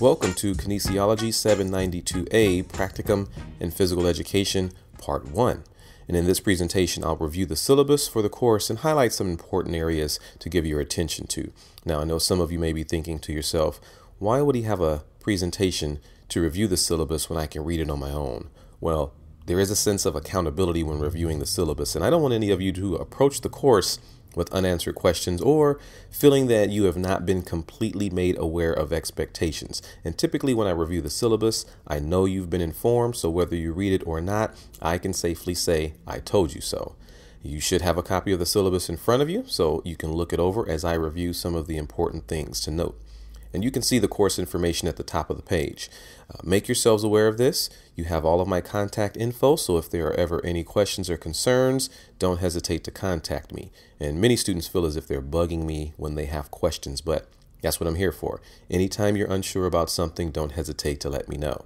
Welcome to Kinesiology 792A Practicum in Physical Education Part 1. And in this presentation, I'll review the syllabus for the course and highlight some important areas to give your attention to. Now, I know some of you may be thinking to yourself, why would he have a presentation to review the syllabus when I can read it on my own? Well, there is a sense of accountability when reviewing the syllabus, and I don't want any of you to approach the course with unanswered questions or feeling that you have not been completely made aware of expectations. And typically when I review the syllabus, I know you've been informed, so whether you read it or not, I can safely say, I told you so. You should have a copy of the syllabus in front of you so you can look it over as I review some of the important things to note. And you can see the course information at the top of the page. Make yourselves aware of this. You have all of my contact info, so if there are ever any questions or concerns, don't hesitate to contact me. And many students feel as if they're bugging me when they have questions, but that's what I'm here for. Anytime you're unsure about something, don't hesitate to let me know.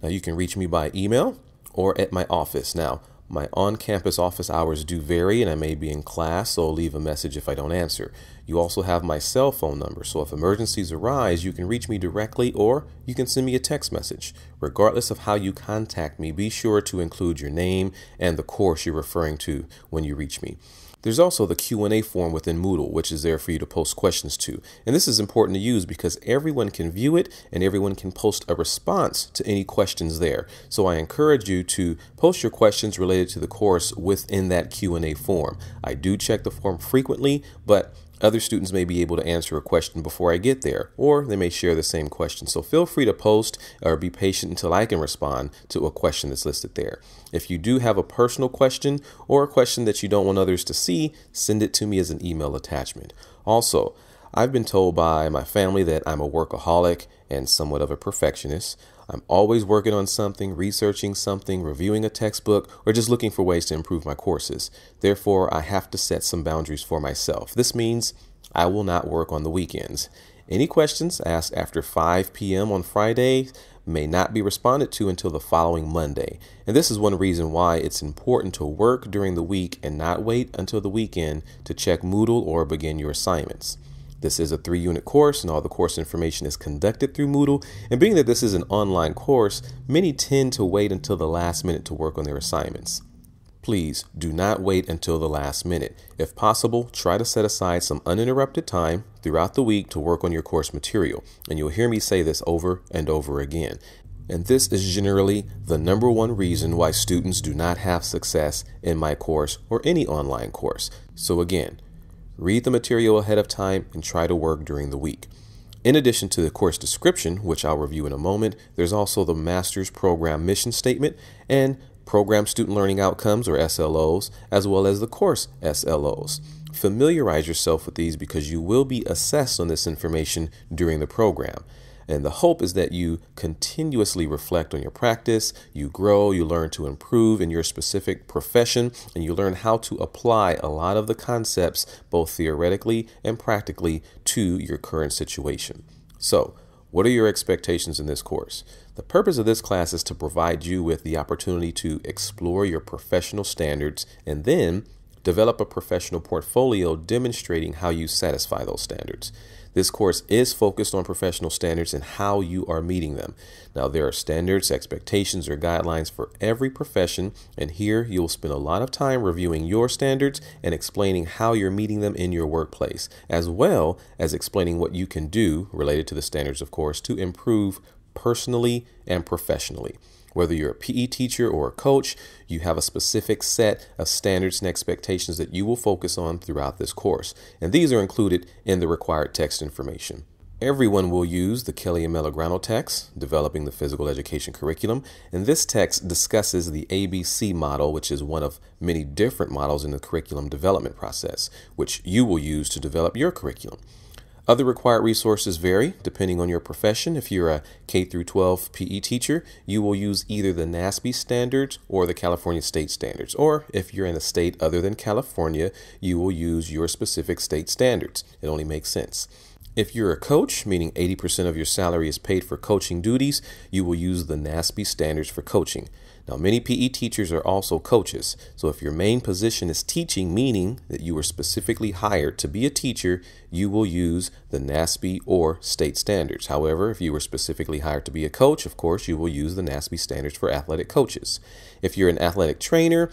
Now, you can reach me by email or at my office. Now, my on-campus office hours do vary, and I may be in class, so I'll leave a message if I don't answer. You also have my cell phone number, so if emergencies arise, you can reach me directly or you can send me a text message. Regardless of how you contact me, be sure to include your name and the course you're referring to when you reach me. There's also the Q&A form within Moodle, which is there for you to post questions to. And this is important to use because everyone can view it and everyone can post a response to any questions there. So I encourage you to post your questions related to the course within that Q&A form. I do check the form frequently, but other students may be able to answer a question before I get there, or they may share the same question. So feel free to post or be patient until I can respond to a question that's listed there. If you do have a personal question or a question that you don't want others to see, send it to me as an email attachment. Also, I've been told by my family that I'm a workaholic and somewhat of a perfectionist. I'm always working on something, researching something, reviewing a textbook, or just looking for ways to improve my courses. Therefore, I have to set some boundaries for myself. This means I will not work on the weekends. Any questions asked after 5 p.m. on Friday may not be responded to until the following Monday. And this is one reason why it's important to work during the week and not wait until the weekend to check Moodle or begin your assignments. This is a 3-unit course and all the course information is conducted through Moodle. And being that this is an online course, many tend to wait until the last minute to work on their assignments. Please do not wait until the last minute. If possible, try to set aside some uninterrupted time throughout the week to work on your course material. And you'll hear me say this over and over again. And this is generally the number one reason why students do not have success in my course or any online course. So again, read the material ahead of time and try to work during the week. In addition to the course description, which I'll review in a moment, there's also the Master's Program Mission Statement and Program Student Learning Outcomes, or SLOs, as well as the course SLOs. Familiarize yourself with these because you will be assessed on this information during the program. And the hope is that you continuously reflect on your practice, you grow, you learn to improve in your specific profession, and you learn how to apply a lot of the concepts, both theoretically and practically, to your current situation. So, what are your expectations in this course? The purpose of this class is to provide you with the opportunity to explore your professional standards and then develop a professional portfolio demonstrating how you satisfy those standards. This course is focused on professional standards and how you are meeting them. Now, there are standards, expectations, or guidelines for every profession, and here you'll spend a lot of time reviewing your standards and explaining how you're meeting them in your workplace, as well as explaining what you can do related to the standards, of course, to improve personally and professionally. Whether you're a PE teacher or a coach, you have a specific set of standards and expectations that you will focus on throughout this course. And these are included in the required text information. Everyone will use the Kelly and Melograno text, Developing the Physical Education Curriculum. And this text discusses the ABC model, which is one of many different models in the curriculum development process, which you will use to develop your curriculum. Other required resources vary depending on your profession. If you're a K-12 PE teacher, you will use either the NASB standards or the California state standards. Or if you're in a state other than California, you will use your specific state standards. It only makes sense. If you're a coach, meaning 80% of your salary is paid for coaching duties, you will use the NASB standards for coaching. Now, many PE teachers are also coaches. So if your main position is teaching, meaning that you were specifically hired to be a teacher, you will use the NASB or state standards. However, if you were specifically hired to be a coach, of course, you will use the NASB standards for athletic coaches. If you're an athletic trainer,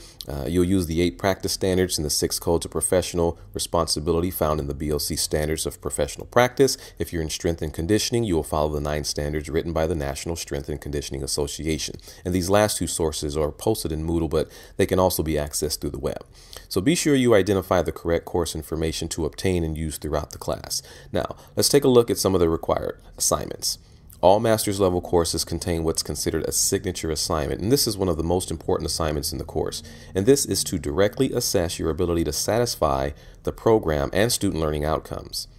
you'll use the 8 practice standards and the 6 codes of professional responsibility found in the BOC standards of professional practice. If you're in strength and conditioning, you will follow the 9 standards written by the National Strength and Conditioning Association. And these last 2 sources are posted in Moodle, but they can also be accessed through the web. So be sure you identify the correct course information to obtain and use throughout the class. Now, let's take a look at some of the required assignments. All master's level courses contain what's considered a signature assignment, and this is one of the most important assignments in the course. And this is to directly assess your ability to satisfy the program and student learning outcomes.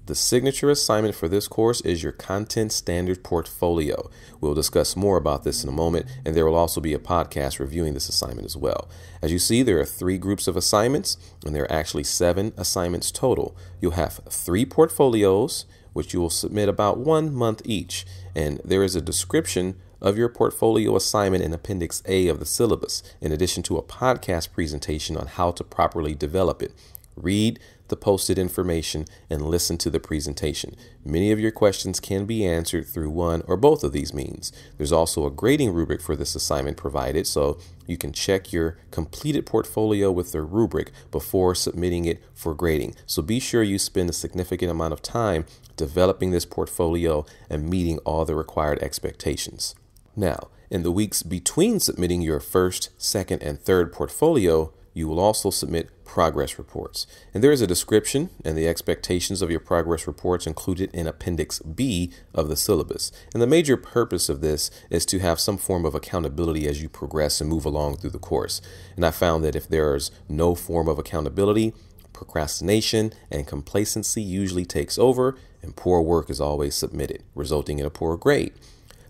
The signature assignment for this course is your content standard portfolio. We'll discuss more about this in a moment, and there will also be a podcast reviewing this assignment as well. As you see, there are 3 groups of assignments, and there are actually 7 assignments total. You'll have 3 portfolios, which you will submit about 1 month each. And there is a description of your portfolio assignment in Appendix A of the syllabus, in addition to a podcast presentation on how to properly develop it. Read the posted information and listen to the presentation. Many of your questions can be answered through one or both of these means. There's also a grading rubric for this assignment provided, so you can check your completed portfolio with the rubric before submitting it for grading. So be sure you spend a significant amount of time developing this portfolio and meeting all the required expectations. Now, in the weeks between submitting your first, second, and third portfolio, you will also submit progress reports. And there is a description and the expectations of your progress reports included in Appendix B of the syllabus. And the major purpose of this is to have some form of accountability as you progress and move along through the course. And I found that if there's no form of accountability, procrastination and complacency usually takes over, and poor work is always submitted, resulting in a poor grade.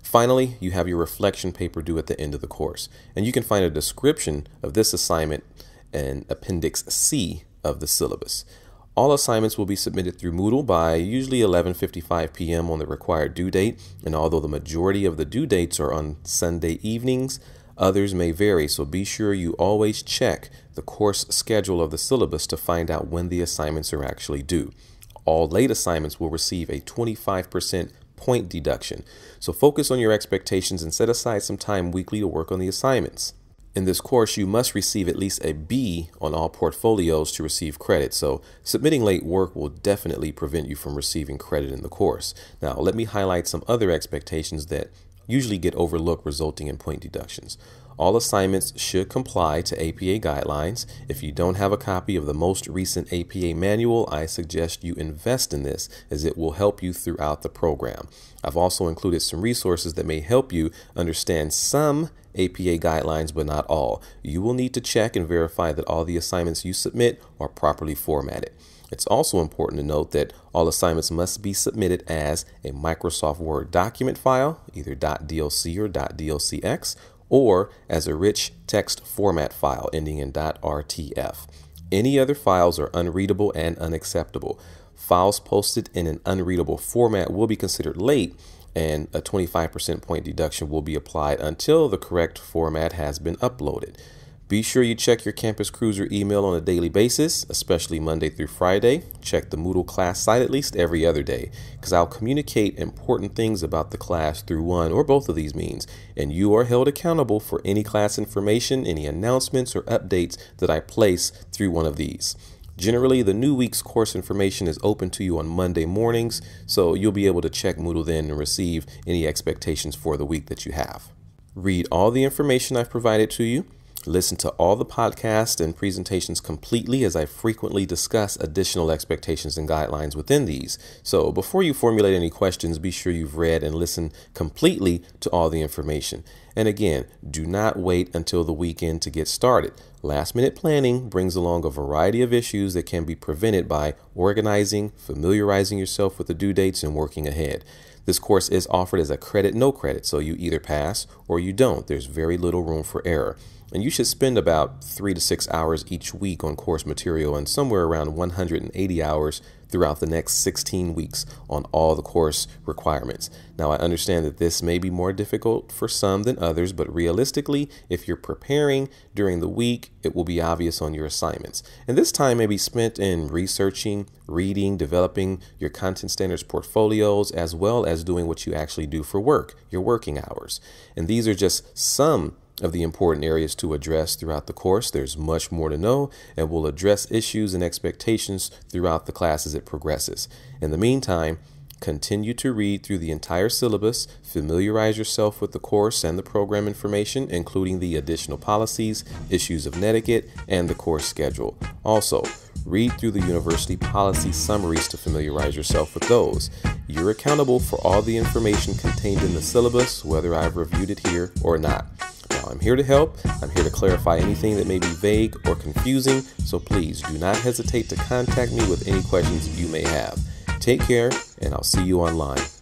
Finally, you have your reflection paper due at the end of the course, and you can find a description of this assignment in Appendix C of the syllabus. All assignments will be submitted through Moodle by usually 11:55 p.m. on the required due date, and although the majority of the due dates are on Sunday evenings, others may vary, so be sure you always check the course schedule of the syllabus to find out when the assignments are actually due. All late assignments will receive a 25% point deduction, so focus on your expectations and set aside some time weekly to work on the assignments. In this course, you must receive at least a B on all portfolios to receive credit, so submitting late work will definitely prevent you from receiving credit in the course. Now, let me highlight some other expectations that usually get overlooked, resulting in point deductions. All assignments should comply to APA guidelines. If you don't have a copy of the most recent APA manual, I suggest you invest in this, as it will help you throughout the program. I've also included some resources that may help you understand some APA guidelines, but not all. You will need to check and verify that all the assignments you submit are properly formatted. It's also important to note that all assignments must be submitted as a Microsoft Word document file, either .dlc or .dlcx, or as a rich text format file ending in .rtf. Any other files are unreadable and unacceptable. Files posted in an unreadable format will be considered late, and a 25% point deduction will be applied until the correct format has been uploaded. Be sure you check your Campus Cruiser email on a daily basis, especially Monday through Friday. Check the Moodle class site at least every other day, because I'll communicate important things about the class through one or both of these means, and you are held accountable for any class information, any announcements or updates that I place through one of these. Generally, the new week's course information is open to you on Monday mornings, so you'll be able to check Moodle then and receive any expectations for the week that you have. Read all the information I've provided to you. Listen to all the podcasts and presentations completely, as I frequently discuss additional expectations and guidelines within these. So before you formulate any questions, be sure you've read and listened completely to all the information. And again, do not wait until the weekend to get started. Last-minute planning brings along a variety of issues that can be prevented by organizing, familiarizing yourself with the due dates, and working ahead. This course is offered as a credit, no credit, so you either pass or you don't. There's very little room for error. And you should spend about 3 to 6 hours each week on course material, and somewhere around 180 hours throughout the next 16 weeks on all the course requirements. Now, I understand that this may be more difficult for some than others, but realistically, if you're preparing during the week, it will be obvious on your assignments. And this time may be spent in researching, reading, developing your content standards portfolios, as well as doing what you actually do for work, your working hours. And these are just some of the important areas to address throughout the course. There's much more to know, and we'll address issues and expectations throughout the class as it progresses. In the meantime, continue to read through the entire syllabus, familiarize yourself with the course and the program information, including the additional policies, issues of etiquette, and the course schedule. Also, read through the university policy summaries to familiarize yourself with those. You're accountable for all the information contained in the syllabus, whether I've reviewed it here or not. Now, I'm here to help. I'm here to clarify anything that may be vague or confusing, so please do not hesitate to contact me with any questions you may have. Take care, and I'll see you online.